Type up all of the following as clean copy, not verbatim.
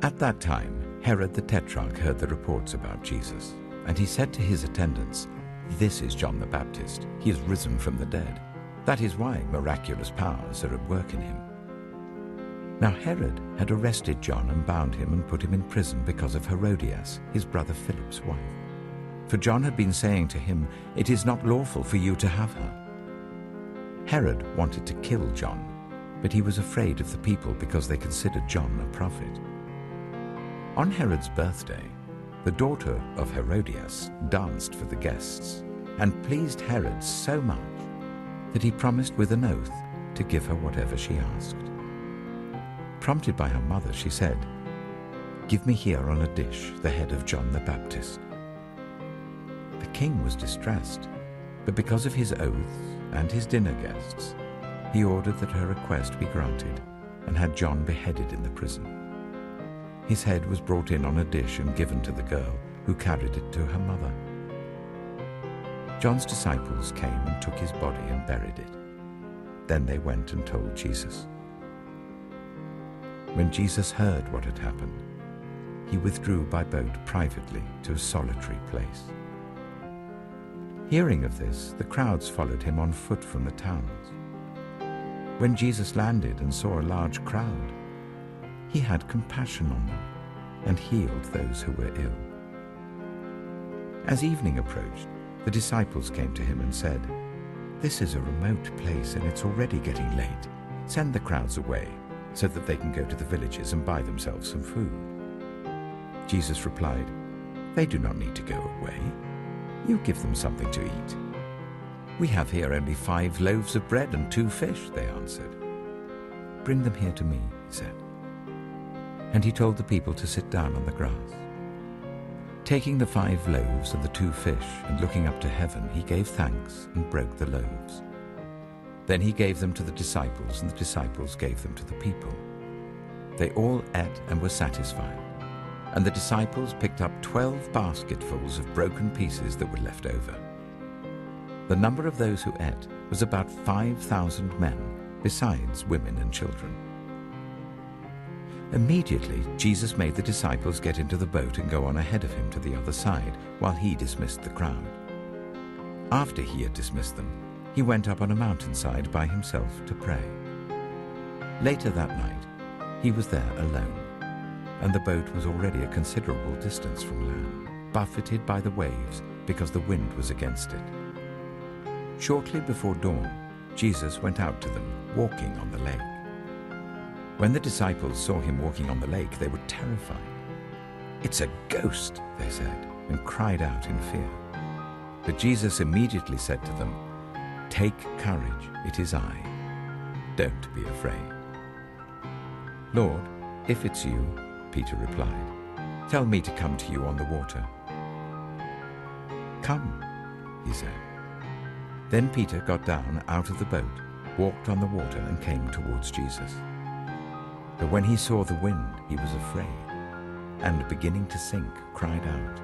At that time, Herod the Tetrarch heard the reports about Jesus, and he said to his attendants, "This is John the Baptist. He is risen from the dead. That is why miraculous powers are at work in him." Now Herod had arrested John and bound him and put him in prison because of Herodias, his brother Philip's wife. For John had been saying to him, "It is not lawful for you to have her." Herod wanted to kill John, but he was afraid of the people because they considered John a prophet. On Herod's birthday, the daughter of Herodias danced for the guests and pleased Herod so much that he promised with an oath to give her whatever she asked. Prompted by her mother, she said, "Give me here on a dish the head of John the Baptist." The king was distressed, but because of his oaths and his dinner guests, he ordered that her request be granted and had John beheaded in the prison. His head was brought in on a dish and given to the girl, who carried it to her mother. John's disciples came and took his body and buried it. Then they went and told Jesus. When Jesus heard what had happened, he withdrew by boat privately to a solitary place. Hearing of this, the crowds followed him on foot from the towns. When Jesus landed and saw a large crowd, he had compassion on them and healed those who were ill. As evening approached, the disciples came to him and said, "This is a remote place and it's already getting late. Send the crowds away so that they can go to the villages and buy themselves some food." Jesus replied, "They do not need to go away. You give them something to eat." "We have here only 5 loaves of bread and 2 fish," they answered. "Bring them here to me," he said. And he told the people to sit down on the grass. Taking the 5 loaves and the 2 fish and looking up to heaven, he gave thanks and broke the loaves. Then he gave them to the disciples, and the disciples gave them to the people. They all ate and were satisfied. And the disciples picked up 12 basketfuls of broken pieces that were left over. The number of those who ate was about 5,000 men, besides women and children. Immediately, Jesus made the disciples get into the boat and go on ahead of him to the other side, while he dismissed the crowd. After he had dismissed them, he went up on a mountainside by himself to pray. Later that night, he was there alone, and the boat was already a considerable distance from land, buffeted by the waves because the wind was against it. Shortly before dawn, Jesus went out to them, walking on the lake. When the disciples saw him walking on the lake, they were terrified. "It's a ghost," they said, and cried out in fear. But Jesus immediately said to them, "Take courage, it is I. Don't be afraid." "Lord, if it's you," Peter replied, "tell me to come to you on the water." "Come," he said. Then Peter got down out of the boat, walked on the water, and came towards Jesus. But when he saw the wind, he was afraid, and beginning to sink, cried out,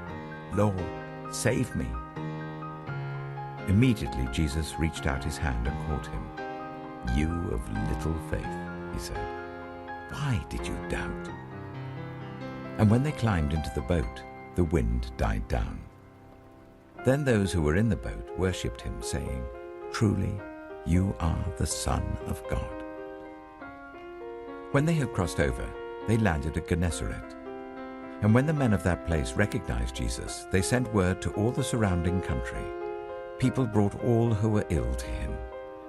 "Lord, save me." Immediately Jesus reached out his hand and caught him. "You of little faith," he said, "why did you doubt?" And when they climbed into the boat, the wind died down. Then those who were in the boat worshipped him, saying, "Truly, you are the Son of God." When they had crossed over, they landed at Gennesaret. And when the men of that place recognized Jesus, they sent word to all the surrounding country. People brought all who were ill to him,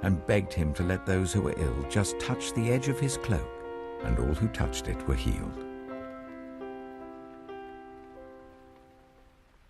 and begged him to let those who were ill just touch the edge of his cloak, and all who touched it were healed.